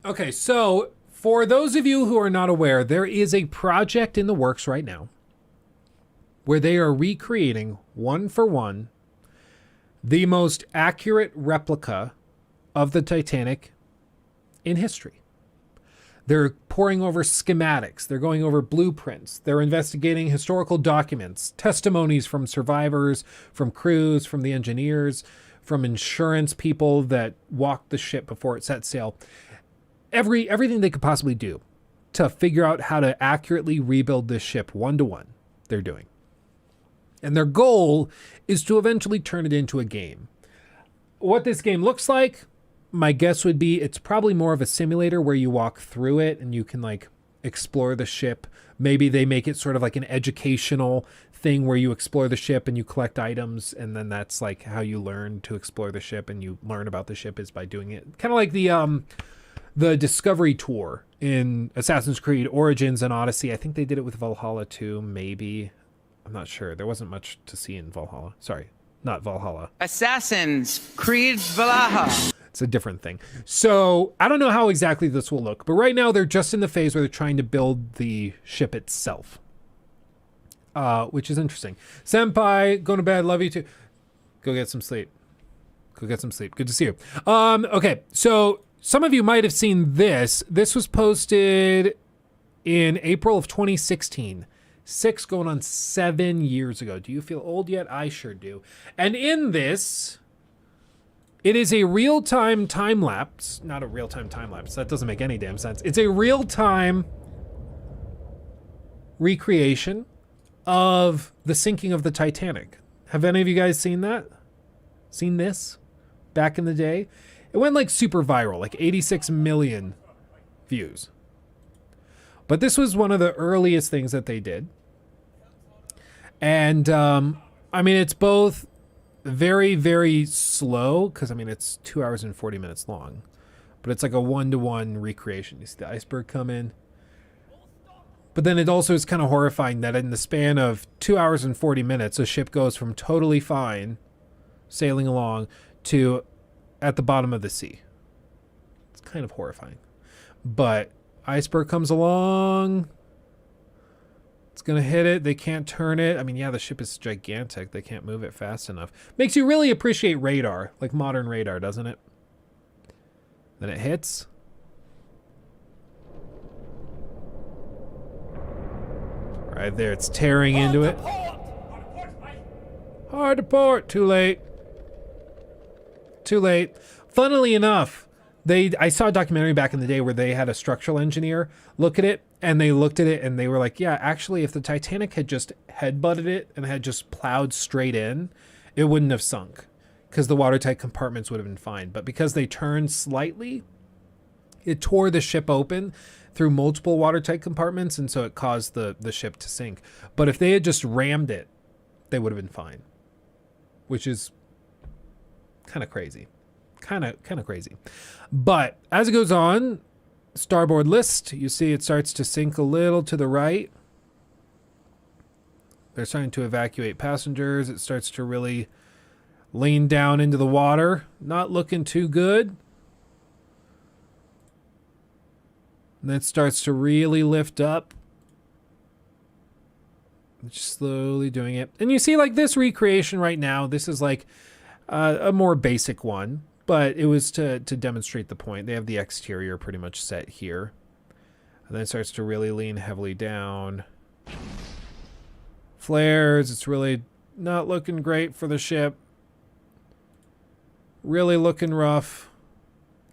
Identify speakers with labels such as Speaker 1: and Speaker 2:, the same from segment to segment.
Speaker 1: Okay, so for those of you who are not aware, there is a project in the works right now where they are recreating, one for one, the most accurate replica of the Titanic in history. They're poring over schematics. They're going over blueprints. They're investigating historical documents, testimonies from survivors, from crews, from the engineers, from insurance people that walked the ship before it set sail. Everything they could possibly do to figure out how to accurately rebuild this ship one to one, they're doing. And their goal is to eventually turn it into a game. What this game looks like, my guess would be it's probably more of a simulator where you walk through it and you can like explore the ship. Maybe they make it sort of like an educational thing where you explore the ship and you collect items, and then that's like how you learn to explore the ship and you learn about the ship is by doing it. Kind of like the Discovery Tour in Assassin's Creed Origins and Odyssey. I think they did it with Valhalla too, maybe. I'm not sure. There wasn't much to see in Valhalla. Sorry, not Valhalla.
Speaker 2: Assassin's Creed Valhalla.
Speaker 1: It's a different thing. So I don't know how exactly this will look, but right now they're just in the phase where they're trying to build the ship itself, which is interesting. Senpai, going to bed. Love you too. Go get some sleep. Go get some sleep. Good to see you. Okay, so some of you might have seen this. This was posted in April of 2016. 6 going on 7 years ago. Do you feel old yet? I sure do. And in this, it is a real-time time-lapse. Not a real-time time-lapse. That doesn't make any damn sense. It's a real-time recreation of the sinking of the Titanic. Have any of you guys seen that? Seen this? Back in the day? It went like super viral, like 86 million views. But this was one of the earliest things that they did. And, I mean, it's both very, very slow, because, I mean, it's 2 hours and 40 minutes long. But it's like a one-to-one recreation. You see the iceberg come in. But then it also is kind of horrifying that in the span of 2 hours and 40 minutes, a ship goes from totally fine, sailing along, to at the bottom of the sea. It's kind of horrifying. But iceberg comes along. It's going to hit it. They can't turn it. I mean, yeah, the ship is gigantic. They can't move it fast enough. Makes you really appreciate radar, like modern radar, doesn't it? Then it hits. Right there, it's tearing into it. Hard to port. Too late. Too late. Funnily enough, I saw a documentary back in the day where they had a structural engineer look at it, and they looked at it and they were like, yeah, actually, if the Titanic had just headbutted it and had just plowed straight in, it wouldn't have sunk because the watertight compartments would have been fine. But because they turned slightly, it tore the ship open through multiple watertight compartments, and so it caused the ship to sink. But if they had just rammed it, they would have been fine, which is kind of crazy. Kind of crazy. But as it goes on, starboard list, you see it starts to sink a little to the right. They're starting to evacuate passengers. It starts to really lean down into the water. Not looking too good. And then it starts to really lift up. Just slowly doing it. And you see like this recreation right now, this is like a more basic one. But it was to demonstrate the point. They have the exterior pretty much set here. And then it starts to really lean heavily down. Flares. It's really not looking great for the ship. Really looking rough.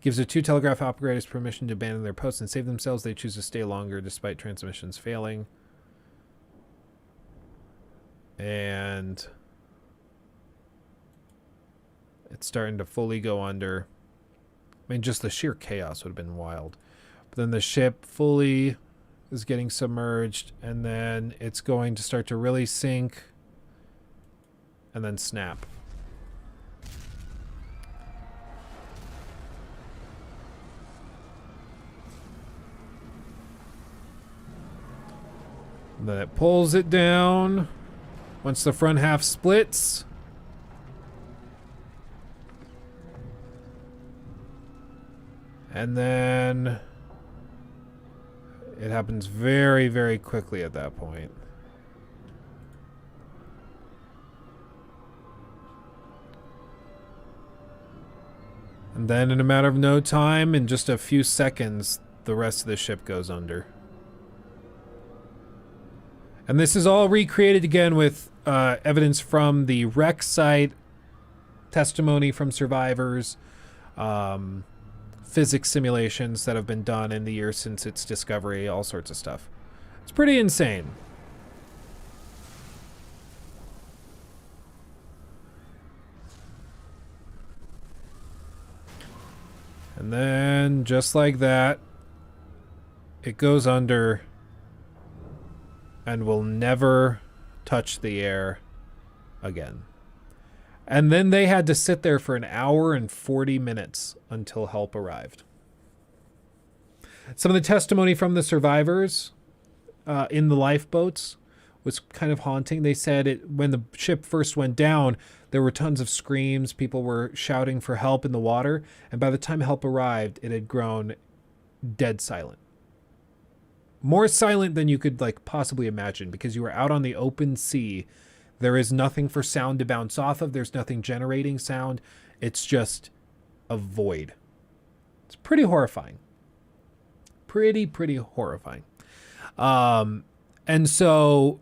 Speaker 1: Gives the 2 telegraph operators permission to abandon their posts and save themselves. They choose to stay longer despite transmissions failing. And it's starting to fully go under. I mean, just the sheer chaos would have been wild. But then the ship fully is getting submerged, and then it's going to start to really sink and then snap. And then it pulls it down. Once the front half splits, And then it happens very, very quickly at that point. And then in a matter of no time, in just a few seconds, the rest of the ship goes under. And this is all recreated again with evidence from the wreck site, testimony from survivors, physics simulations that have been done in the years since its discovery, all sorts of stuff. It's pretty insane. And then, just like that, it goes under and will never touch the air again. And then they had to sit there for 1 hour and 40 minutes until help arrived. Some of the testimony from the survivors in the lifeboats was kind of haunting. They said when the ship first went down, there were tons of screams. People were shouting for help in the water. And by the time help arrived, it had grown dead silent. More silent than you could possibly imagine, because you were out on the open sea. There is nothing for sound to bounce off of. There's nothing generating sound. It's just a void. It's pretty horrifying. Pretty horrifying. And so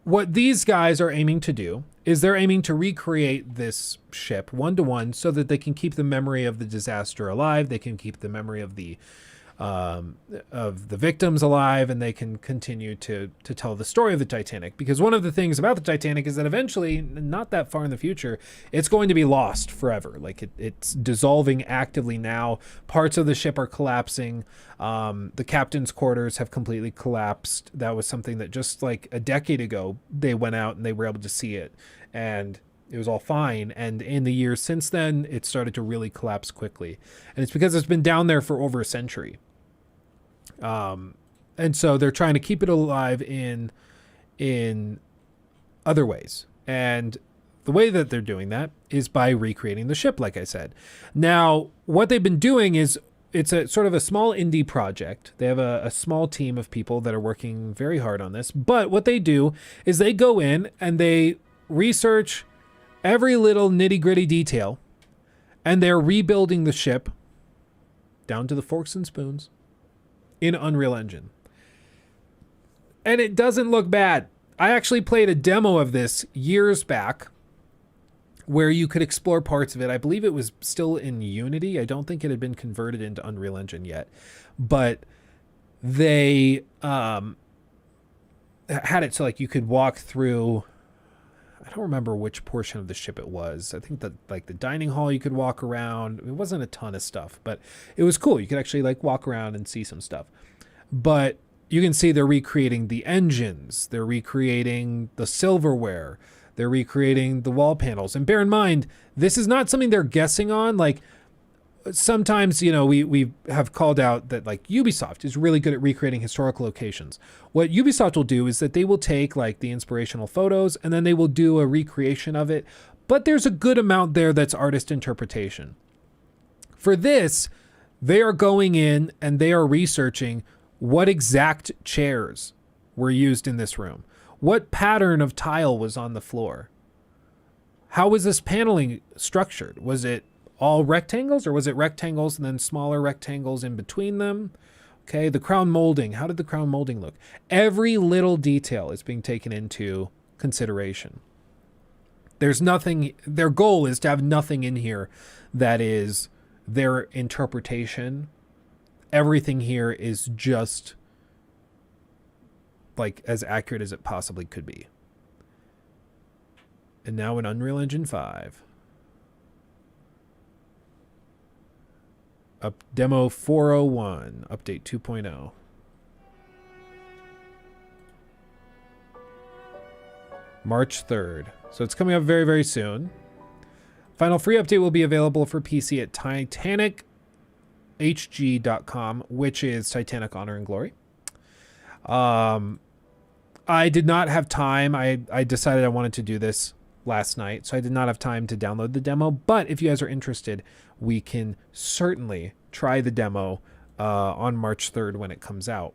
Speaker 1: what these guys are aiming to do is they're aiming to recreate this ship 1-to-1 so that they can keep the memory of the disaster alive. They can keep the memory of the victims alive, and they can continue to tell the story of the Titanic. Because one of the things about the Titanic is that eventually, not that far in the future, it's going to be lost forever. It's dissolving actively now. Parts of the ship are collapsing. The captain's quarters have completely collapsed. That was something that just a decade ago, they went out and they were able to see it. And it was all fine. And in the years since then, it started to really collapse quickly. And it's because it's been down there for over a century. And so they're trying to keep it alive in other ways. And the way that they're doing that is by recreating the ship, like I said. Now, what they've been doing is it's a sort of a small indie project. They have a small team of people that are working very hard on this. But what they do is they go in and they research every little nitty-gritty detail, and they're rebuilding the ship down to the forks and spoons in Unreal Engine. And it doesn't look bad. I actually played a demo of this years back where you could explore parts of it. I believe it was still in Unity. I don't think it had been converted into Unreal Engine yet. But they had it so you could walk through, I don't remember which portion of the ship it was. I think that the dining hall you could walk around. It wasn't a ton of stuff, but it was cool. You could actually walk around and see some stuff. But you can see they're recreating the engines. They're recreating the silverware. They're recreating the wall panels. And bear in mind, this is not something they're guessing on. Sometimes, we have called out that Ubisoft is really good at recreating historical locations. What Ubisoft will do is that they will take the inspirational photos and then they will do a recreation of it. But there's a good amount there that's artist interpretation. For this, they are going in and they are researching what exact chairs were used in this room. What pattern of tile was on the floor? How was this paneling structured? Was it all rectangles, or was it rectangles and then smaller rectangles in between them? Okay, the crown molding. How did the crown molding look? Every little detail is being taken into consideration. There's nothing, their goal is to have nothing in here that is their interpretation. Everything here is just as accurate as it possibly could be. And now in Unreal Engine 5. Demo 401, update 2.0. March 3rd. So it's coming up very, very soon. Final free update will be available for PC at TitanicHG.com, which is Titanic Honor and Glory. I did not have time. I decided I wanted to do this last night, so I did not have time to download the demo. But if you guys are interested, we can certainly try the demo on March 3rd when it comes out.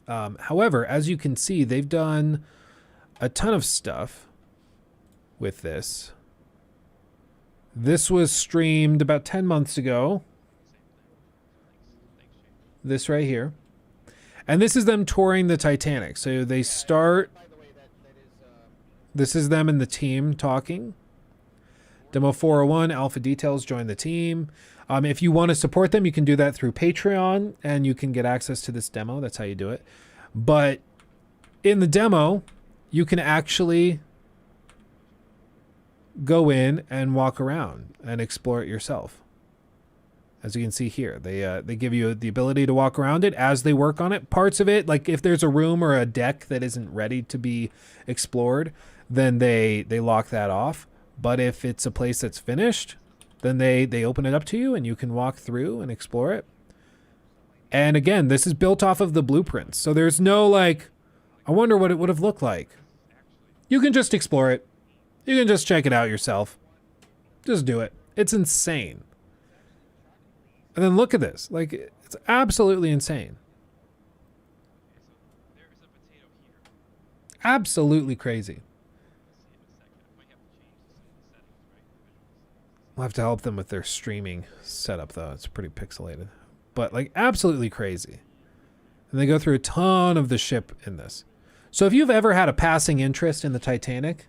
Speaker 1: However, as you can see, they've done a ton of stuff with this. This was streamed about 10 months ago. This right here. And this is them touring the Titanic. So they start... This is them and the team talking. Demo 401, alpha details, join the team. If you want to support them, you can do that through Patreon, and you can get access to this demo. That's how you do it. But in the demo, you can actually go in and walk around and explore it yourself. As you can see here, they give you the ability to walk around it as they work on it. Parts of it, like if there's a room or a deck that isn't ready to be explored, then they lock that off. But if it's a place that's finished, then they open it up to you and you can walk through and explore it. And again, this is built off of the blueprints. So there's no like, I wonder what it would have looked like. You can just explore it. You can just check it out yourself. Just do it. It's insane. And then look at this. Like, it's absolutely insane. Absolutely crazy. We'll have to help them with their streaming setup, though. It's pretty pixelated. But, like, absolutely crazy. And they go through a ton of the ship in this. So if you've ever had a passing interest in the Titanic,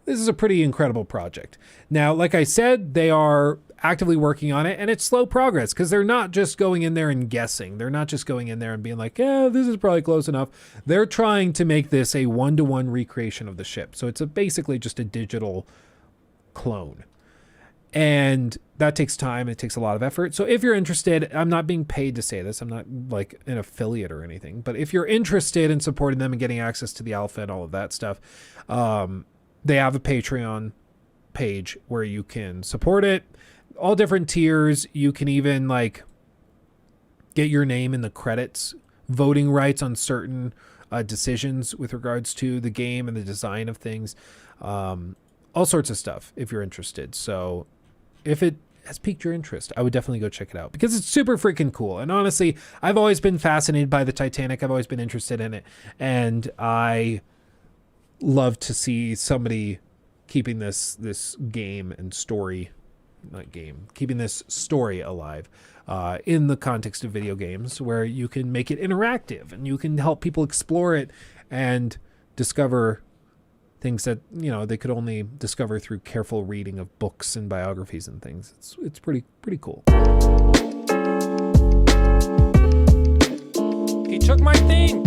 Speaker 1: this is a pretty incredible project. Now, like I said, they are actively working on it, and it's slow progress because they're not just going in there and guessing. They're not just going in there and being like, yeah, this is probably close enough. They're trying to make this a one-to-one recreation of the ship. So it's basically just a digital clone. And that takes time. It takes a lot of effort. So if you're interested, I'm not being paid to say this. I'm not like an affiliate or anything. But if you're interested in supporting them and getting access to the alpha and all of that stuff, they have a Patreon page where you can support it. All different tiers. You can even like get your name in the credits, voting rights on certain decisions with regards to the game and the design of things. All sorts of stuff if you're interested. So if it has piqued your interest, I would definitely go check it out because it's super freaking cool. And honestly, I've always been fascinated by the Titanic. I've always been interested in it. And I love to see somebody keeping this game and story, not game, keeping this story alive in the context of video games where you can make it interactive and you can help people explore it and discover things that, you know, they could only discover through careful reading of books and biographies and things. It's pretty cool.
Speaker 3: He took my thing.